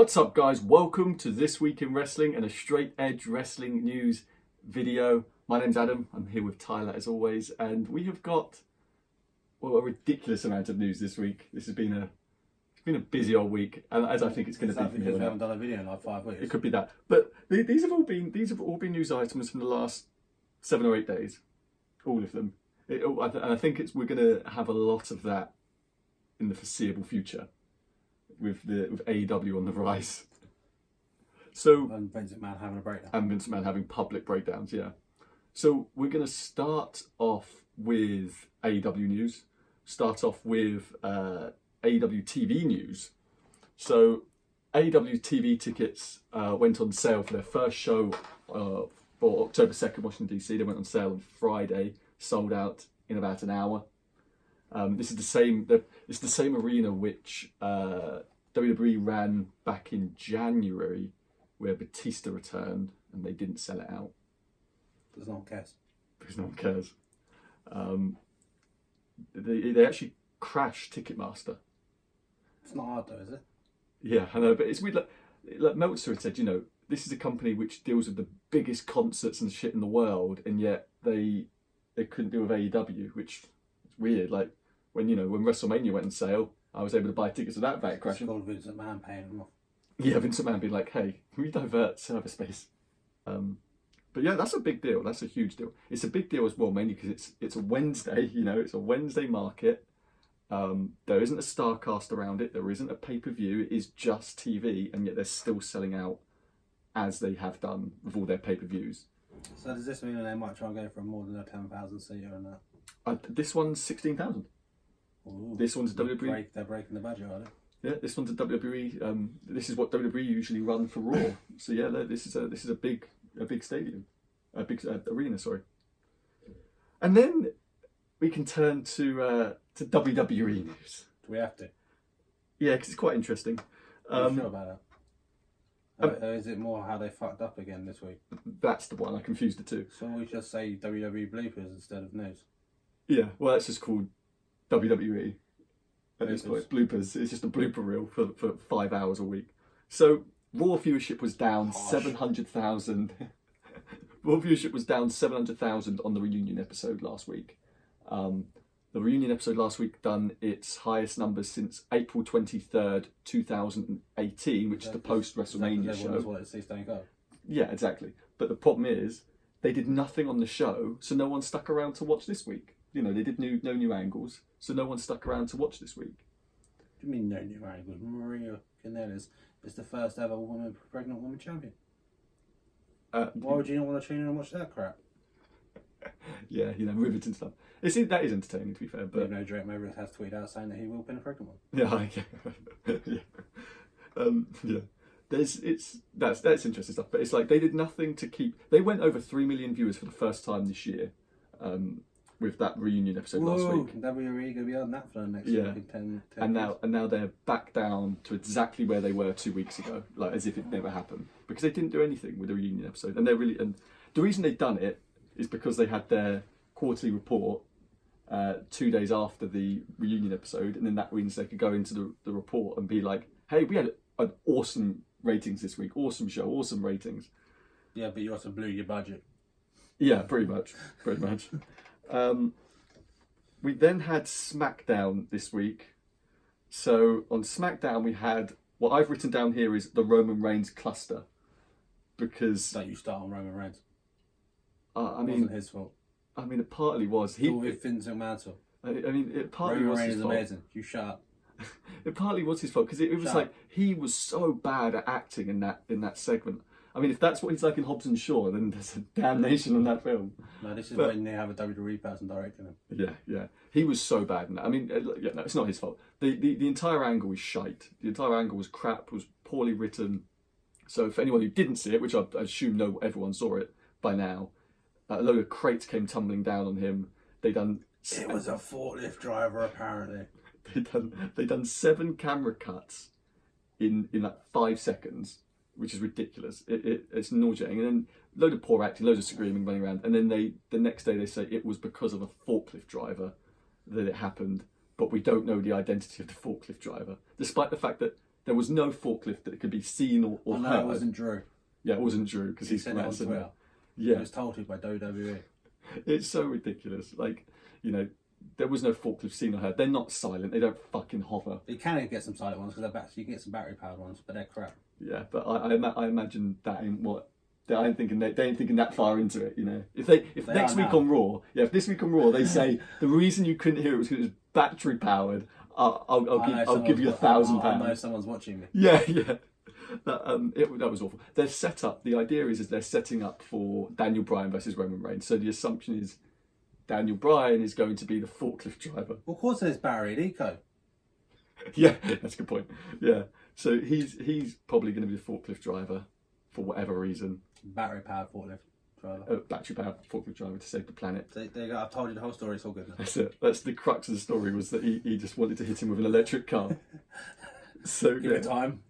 What's up, guys? Welcome to This Week in Wrestling and a straight edge wrestling news video. My name's Adam. I'm here with Tyler as always, and we have got a ridiculous amount of news this week. It's been a busy old week, and as I think it's going to be because we haven't done a video in like 5 weeks. It could be that, but these have all been news items from the last 7 or 8 days, all of them. And I think we're going to have a lot of that in the foreseeable future. With AEW on the rise. So and Vince McMahon having a breakdown. And Vince McMahon having public breakdowns, yeah. So we're going to start off with AEW news. Start off with AEW TV news. So AEW TV tickets went on sale for their first show for October 2nd, Washington DC. They went on sale on Friday, sold out in about an hour. This is the same arena which WWE ran back in January, where Batista returned, and they didn't sell it out. Because no one cares. Because no one cares. They actually crashed Ticketmaster. It's not hard though, is it? Yeah, I know, but it's weird. Like Meltzer had said, this is a company which deals with the biggest concerts and shit in the world, and yet they couldn't deal with AEW, which is weird. Like when WrestleMania went on sale, I was able to buy tickets without VAT crashing. It's called Vince McMahon paying them off. Yeah, Vince McMahon being like, hey, can we divert server space? But yeah, that's a big deal. That's a huge deal. It's a big deal as well, mainly because it's a Wednesday, it's a Wednesday market. There isn't a star cast around it. There isn't a pay-per-view. It is just TV, and yet they're still selling out as they have done with all their pay-per-views. So does this mean that they might try and go for more than a 10,000 seater and that? This one's 16,000. This one's WWE. They're breaking the budget, are they? Yeah, this one's a WWE. This is what WWE usually run for Raw. So yeah, this is a big stadium, a big arena. Sorry. And then we can turn to WWE news. Do we have to? Yeah, because it's quite interesting. Are you sure about that? Is it more how they fucked up again this week? That's the one. I confused the two. So we just say WWE bloopers instead of news. Yeah, well, that's just called WWE at this point. Bloopers. It's just a blooper reel for 5 hours a week. So Raw viewership was down 700,000. Raw viewership was down 700,000 on the reunion episode last week. The reunion episode last week done its highest numbers since April 23rd, 2018, which is the post-WrestleMania show. Yeah, exactly. But the problem is, they did nothing on the show, so no one stuck around to watch this week. They did no new angles, so no one stuck around to watch this week. What do you mean no new angles? Maria Kanellis is the first ever pregnant woman champion. Why would you not want to tune in and watch that crap? Yeah, riveting stuff. That is entertaining, to be fair. But Drake Maverick has tweeted out saying that he will pin a pregnant one. Yeah. That's interesting stuff. But it's like they did nothing to keep. They went over 3 million viewers for the first time this year. With that reunion episode last week. WWE gonna be on that for the next 10 and now they're back down to exactly where they were 2 weeks ago, like as if it never happened, because they didn't do anything with the reunion episode, and the reason they've done it is because they had their quarterly report 2 days after the reunion episode, and then that means they could go into the report and be like, hey, we had an awesome ratings this week, awesome show, awesome ratings. Yeah, but you also blew your budget. Yeah, pretty much. We then had SmackDown this week. So on SmackDown we had, what I've written down here is the Roman Reigns cluster. Because... Don't you start on Roman Reigns. It wasn't his fault. It partly was. It's all with Vince McMahon. It partly Roman was Reigns his is fault. amazing. You shut up. It partly was his fault, because it was like, he was so bad at acting in that segment. If that's what he's like in Hobbs and Shaw, then there's a damnation on that film. No, this is when they have a WWE person directing him. Yeah. He was so bad in that. No, it's not his fault. The entire angle is shite. The entire angle was crap, was poorly written. So for anyone who didn't see it, which I assume everyone saw it by now, a load of crates came tumbling down on him. It was a forklift driver, apparently. They done 7 camera cuts in like 5 seconds. Which is ridiculous. It's nauseating. And then a load of poor acting, loads of screaming running around. And then the next day they say it was because of a forklift driver that it happened, but we don't know the identity of the forklift driver. Despite the fact that there was no forklift that could be seen or I know heard. it wasn't Drew. Yeah, it wasn't Drew because he's said it on Twitter. Yeah, It was told to by WWE. it's so ridiculous. Like, you know, there was no forklift seen or heard. They're not silent. They don't fucking hover. You can get some silent ones because you can get some battery powered ones, but they're crap. Yeah, but I imagine that ain't what. They ain't thinking that far into it, you know. If next week on Raw, if this week on Raw they say the reason you couldn't hear it was because it was battery powered, I'll give you £1,000. I know someone's watching me. Yeah. That was awful. They're set up. The idea is they're setting up for Daniel Bryan versus Roman Reigns. So the assumption is Daniel Bryan is going to be the forklift driver. Well, of course, there's Barry and Eco. Yeah, that's a good point. Yeah, so he's probably going to be the forklift driver for whatever reason. Battery powered forklift driver. Battery powered forklift driver to save the planet. So there you go. I've told you the whole story. It's all good now. That's it. That's the crux of the story, was that he just wanted to hit him with an electric car. So give it time.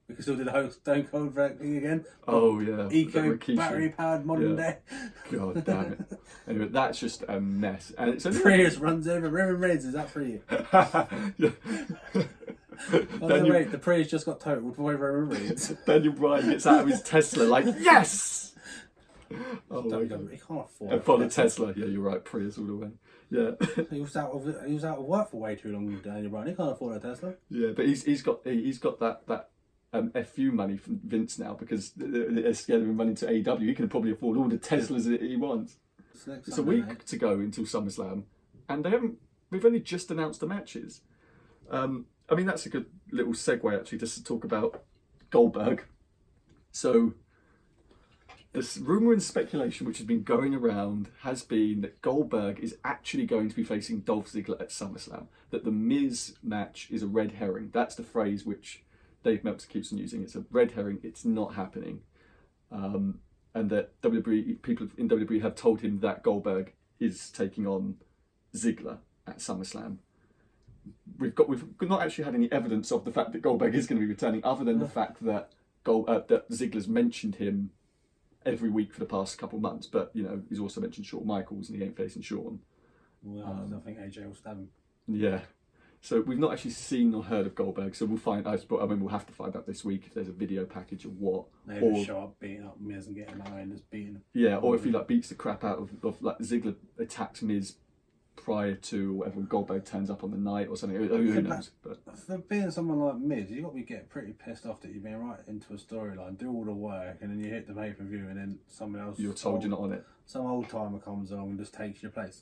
We can still do the whole Stone Cold thing again. Oh yeah. Eco battery powered modern day. God damn it. Anyway, that's just a mess. And it's only Prius runs over Roman Reigns. Is that for you? The Prius just got totaled by Roman Reigns. Daniel Bryan gets out of his Tesla like, yes! Oh my God. He can't afford a Tesla. Yeah, you're right. Prius all the way. Yeah. he was out of work for way too long, Daniel Bryan. He can't afford a Tesla. Yeah, but he's got that FU money from Vince now, because they're scared of him running to AEW. He can probably afford all the Teslas that he wants. It's a week to go until SummerSlam, and we've only just announced the matches. I mean, that's a good little segue actually, just to talk about Goldberg. So this rumour and speculation which has been going around has been that Goldberg is actually going to be facing Dolph Ziggler at SummerSlam. That the Miz match is a red herring. That's the phrase which Dave Meltzer keeps on using. It's a red herring. It's not happening. And that people in WWE have told him that Goldberg is taking on Ziggler at SummerSlam. We've not actually had any evidence of the fact that Goldberg is going to be returning, other than the fact that that Ziggler's mentioned him every week for the past couple of months. But you know, he's also mentioned Shawn Michaels, and he ain't facing Shawn. Well, I think AJ will stab him. Yeah. So we've not actually seen or heard of Goldberg, so we'll find. I mean, we'll have to find out this week if there's a video package of what. Maybe he'll show up beating up Miz and getting behind us beating him. Yeah, or if he beats the crap out of like Ziggler attacks Miz prior to whatever, when Goldberg turns up on the night or something. Who knows? But for being someone like Miz, you've got to be getting pretty pissed off that you've been right into a storyline, do all the work, and then you hit the pay-per-view, and then someone else, you're told you're not on it. Some old timer comes along and just takes your place.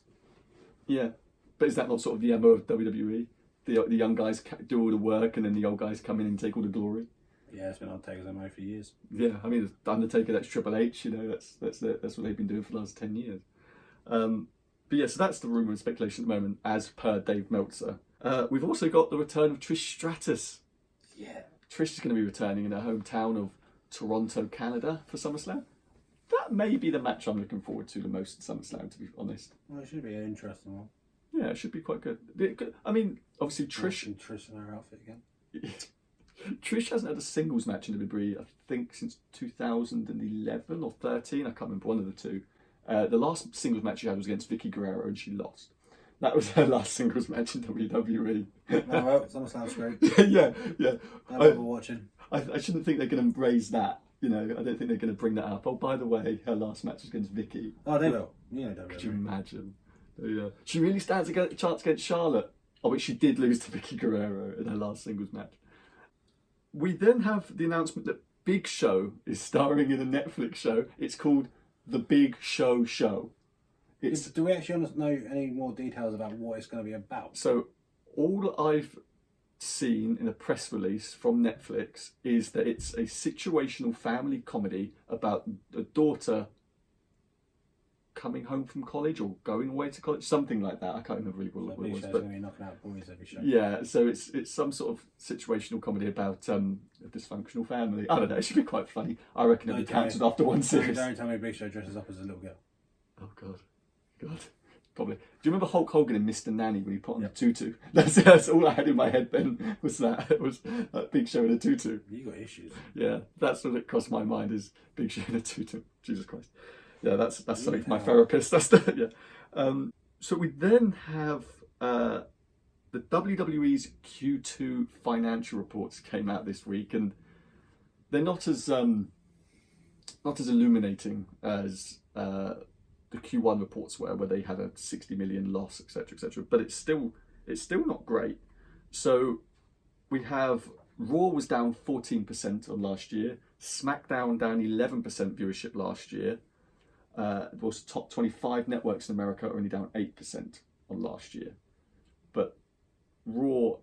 Yeah, but is that not sort of the MO of WWE? The young guys do all the work, and then the old guys come in and take all the glory. Yeah, it's been Undertaker's MO for years. Yeah, I mean, Undertaker, that's Triple H. You know, that's what they've been doing for the last 10 years. But yeah, so that's the rumour and speculation at the moment, as per Dave Meltzer. We've also got the return of Trish Stratus. Yeah. Trish is going to be returning in her hometown of Toronto, Canada for SummerSlam. That may be the match I'm looking forward to the most at SummerSlam, to be honest. Well, it should be an interesting one. Yeah, it should be quite good. I mean, obviously Trish in her outfit again. Trish hasn't had a singles match in WWE, I think, since 2011 or 13. I can't remember, one of the two. The last singles match she had was against Vicky Guerrero, and she lost. That was her last singles match in WWE. Oh, well, SummerSlam's great. yeah. I remember watching. I shouldn't think they're going to raise that. You know, I don't think they're going to bring that up. Oh, by the way, her last match was against Vicky. Oh, they will. Yeah, could you imagine? Yeah. She really stands a chance against Charlotte. Oh, but she did lose to Vicky Guerrero in her last singles match. We then have the announcement that Big Show is starring in a Netflix show. It's called The Big Show Show. Do we actually know any more details about what it's going to be about? So all I've seen in a press release from Netflix is that it's a situational family comedy about a daughter coming home from college or going away to college, something like that. I can't remember really what it was. But going to be knocking out boys every show. Yeah, so it's some sort of situational comedy about a dysfunctional family. I don't know. It should be quite funny. I reckon it'll be cancelled after one series. Don't tell me Big Show dresses up as a little girl. Oh God, probably. Do you remember Hulk Hogan in Mr. Nanny when he put on a tutu? That's all I had in my head then. Was that Big Show in a tutu? You got issues. Yeah, that's what it crossed my mind, is Big Show in a tutu. Jesus Christ. Yeah, that's something for my therapist. That's yeah. So we then have the WWE's Q2 financial reports came out this week, and they're not as illuminating as the Q1 reports were, where they had a 60 million loss, etc., etc. But it's still not great. So we have Raw was down 14% on last year. SmackDown down 11% viewership last year. Was top 25 networks in America only down 8% on last year. But Raw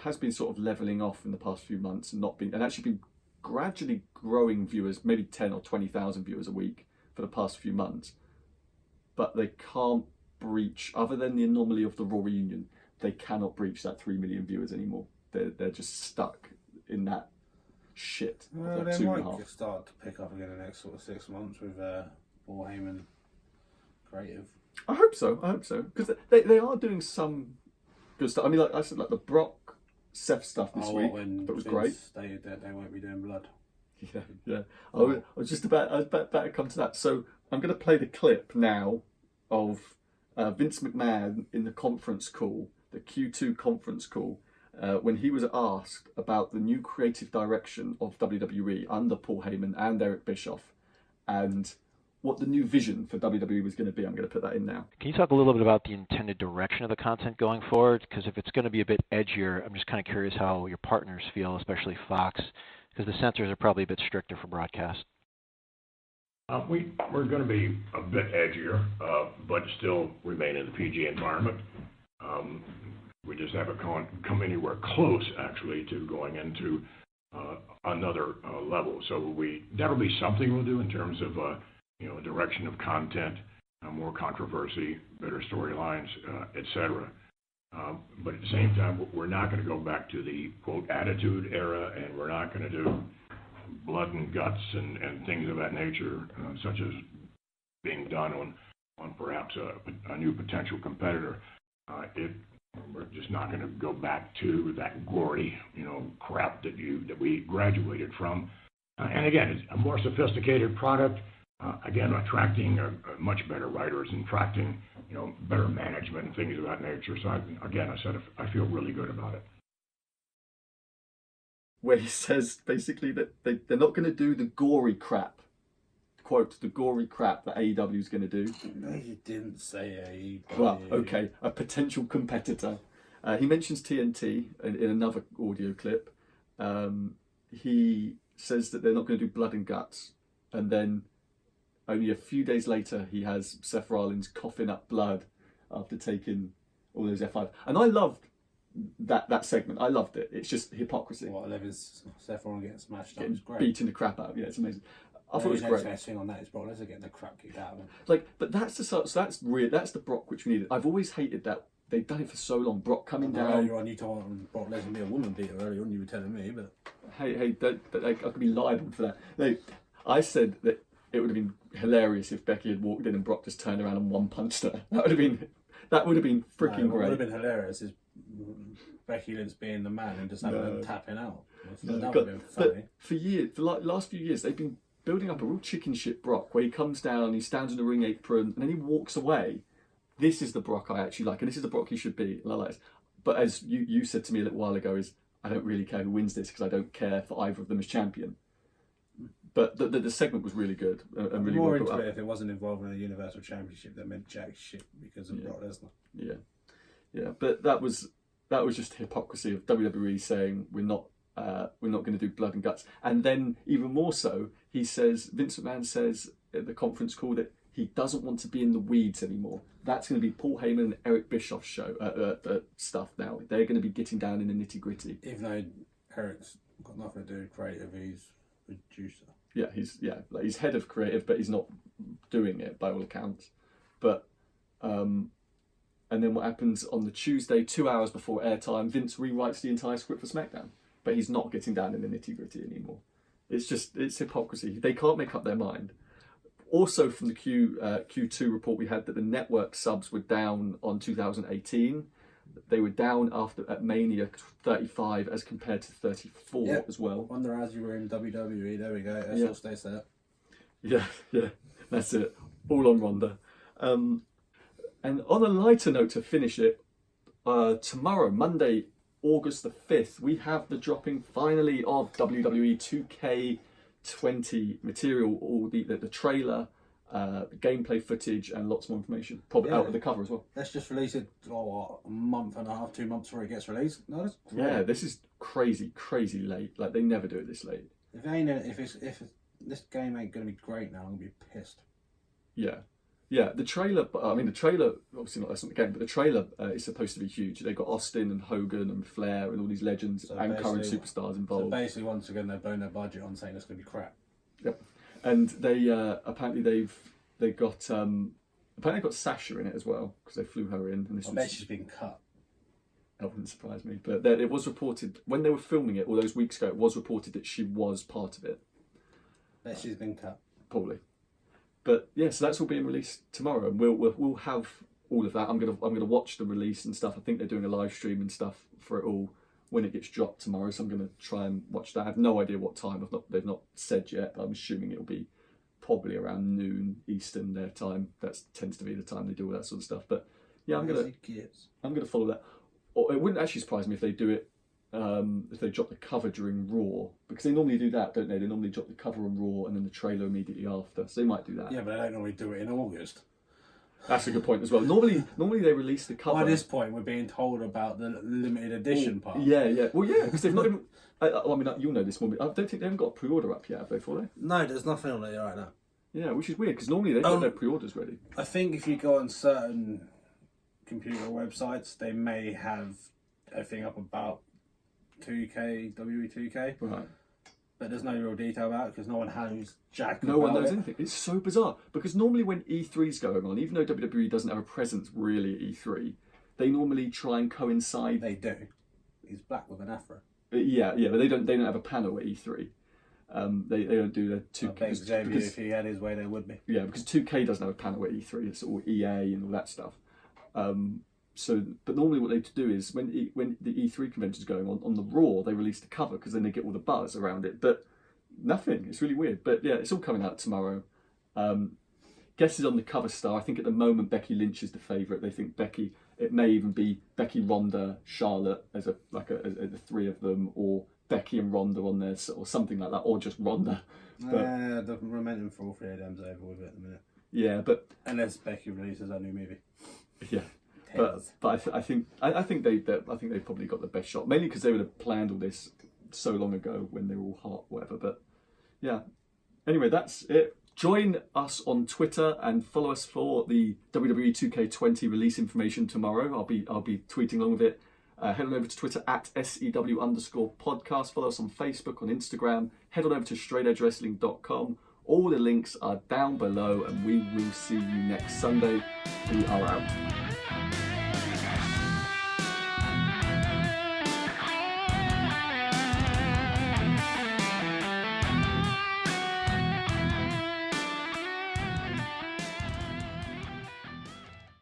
has been sort of leveling off in the past few months and actually been gradually growing viewers, maybe 10 or 20,000 viewers a week for the past few months. But they can't breach, other than the anomaly of the Raw reunion, they cannot breach that 3 million viewers anymore. They're just stuck in that shit. Well, they might start to pick up again in the next sort of 6 months with Paul Heyman creative. I hope so, because they are doing some good stuff. I mean, like I said, like the Brock Seth stuff this week, that was great. They won't be doing blood. Yeah. I was just about to come to that. So I'm going to play the clip now of Vince McMahon in the conference call, the Q2 conference call, when he was asked about the new creative direction of WWE under Paul Heyman and Eric Bischoff, and what the new vision for WWE was going to be. I'm going to put that in now. Can you talk a little bit about the intended direction of the content going forward? Because if it's going to be a bit edgier, I'm just kind of curious how your partners feel, especially Fox, because the censors are probably a bit stricter for broadcast. We're going to be a bit edgier, but still remain in the PG environment. We just haven't come anywhere close, actually, to going into another level. So that'll be something we'll do in terms of direction of content, more controversy, better storylines, etc. But at the same time, we're not going to go back to the quote attitude era, and we're not going to do blood and guts and things of that nature, such as being done on perhaps a new potential competitor. We're just not going to go back to that gory, crap that we graduated from. And again, it's a more sophisticated product. Again, attracting much better writers and attracting, better management and things of that nature. So I feel really good about it. Where he says basically that they're not going to do the gory crap. Quote, the gory crap that AEW is going to do. No, he didn't say AEW. Well, okay, a potential competitor. He mentions TNT in another audio clip. He says that they're not going to do blood and guts. And then only a few days later, he has Seth Rollins coughing up blood after taking all those F5. And I loved that segment. I loved it. It's just hypocrisy. What I love is Seth Rollins getting smashed up. Getting It's great. beating the crap out of him. Yeah, it's amazing. I thought it was great. The next thing on that is Brock Lesnar getting the crap kicked out of him. But that's that's weird. That's the Brock which we needed. I've always hated that they've done it for so long. Brock coming down. Earlier on, you told Brock Lesnar be a woman beater. Earlier on, you were telling me, but hey, I could be liable for that. I said that it would have been hilarious if Becky had walked in and Brock just turned around and one punched her. That would have been freaking great. What would have been hilarious is Becky Lynch being the man and just having them tapping out. That would have been funny. But for last few years, they've been building up a real chicken shit Brock, where he comes down, he stands in the ring apron, and then he walks away. This is the Brock I actually like, and this is the Brock he should be. And I like this. But as you said to me a little while ago, is I don't really care who wins this because I don't care for either of them as champion. But the segment was really good and really more well into it if it wasn't involved in a Universal Championship that meant jack shit because of Brock Lesnar. Yeah. But that was just hypocrisy of WWE saying we're not going to do blood and guts, and then even more so, Vince McMahon says at the conference call that he doesn't want to be in the weeds anymore. That's going to be Paul Heyman and Eric Bischoff's show stuff now. They're going to be getting down in the nitty gritty. Even though Eric's got nothing to do with creative, he's producer. Yeah, he's head of creative, but he's not doing it by all accounts. But and then what happens on the Tuesday, 2 hours before airtime, Vince rewrites the entire script for SmackDown, but he's not getting down in the nitty gritty anymore. It's hypocrisy. They can't make up their mind. Also, from the Q2 report, we had that the network subs were down on 2018. They were down at Mania 35 as compared to 34 as well. Wonder as you were in WWE. There we go. That's all stays there. Yeah, that's it. All on Ronda. And on a lighter note to finish it, tomorrow, Monday, August the 5th, we have the dropping finally of WWE 2K20 material, all the trailer, the gameplay footage, and lots more information. Probably out of the cover as well. Let's just release it a month and a half, 2 months before it gets released. No, that's great. Yeah, this is crazy late. Like, they never do it this late. If this game ain't gonna be great now, I'm gonna be pissed. Yeah, the trailer. I mean, the trailer. Obviously, that's not the game, but the trailer is supposed to be huge. They've got Austin and Hogan and Flair and all these legends and current superstars involved. So basically, once again, they've blown their budget on saying it's gonna be crap. Yep, and they apparently they've got Sasha in it as well because they flew her in. And I bet she's been cut. That wouldn't surprise me. But it was reported when they were filming it all those weeks ago. It was reported that she was part of it. Bet she's been cut. Probably. But yeah, so that's all being released tomorrow, and we'll have all of that. I'm gonna watch the release and stuff. I think they're doing a live stream and stuff for it all when it gets dropped tomorrow. So I'm gonna try and watch that. I have no idea what time. They've not said yet, but I'm assuming it'll be probably around noon Eastern their time. That tends to be the time they do all that sort of stuff. But yeah, I'm gonna follow that. Or it wouldn't actually surprise me if they do it. If they drop the cover during Raw, because they normally do that, don't they? They normally drop the cover on Raw and then the trailer immediately after. So they might do that. Yeah, but they don't normally do it in August. That's a good point as well. Normally they release the cover. By this point, we're being told about the limited edition part. Yeah. Well, yeah, because they've not even. I mean, you'll know this one. But I don't think they haven't got a pre-order up yet, have they? For it? No, there's nothing on there right now. Yeah, which is weird because normally they've got their pre-orders ready. I think if you go on certain computer websites, they may have everything up about 2K, WWE 2K. Right. But there's no real detail about it because no one knows jack No one knows anything. It's so bizarre because normally when E3's going on, even though WWE doesn't have a presence really at E3, they normally try and coincide. They do. He's black with an afro. Yeah, but they don't have a panel at E3. They don't do the 2K. Because if he had his way, they would be. Yeah, because 2K doesn't have a panel at E3. It's all EA and all that stuff. But normally what they do is when the E3 convention's going on the Raw, they release the cover because then they get all the buzz around it. But nothing. It's really weird. But yeah, it's all coming out tomorrow. Guesses on the cover star. I think at the moment Becky Lynch is the favourite. They think Becky. It may even be Becky, Ronda, Charlotte as the three of them, or Becky and Ronda on there, or something like that, or just Ronda. The momentum for all three of them's over with it at the minute. Yeah, but unless Becky releases her new movie. Yeah. But I think they've probably got the best shot, mainly because they would have planned all this so long ago when they were all hot, whatever. But yeah, anyway, that's it. Join us on Twitter and follow us for the WWE 2K20 release information tomorrow. I'll be tweeting along with it. Head on over to Twitter at SEW_podcast. Follow us on Facebook, on Instagram. Head on over to straightedgewrestling.com. All the links are down below, and we will see you next Sunday. We are out.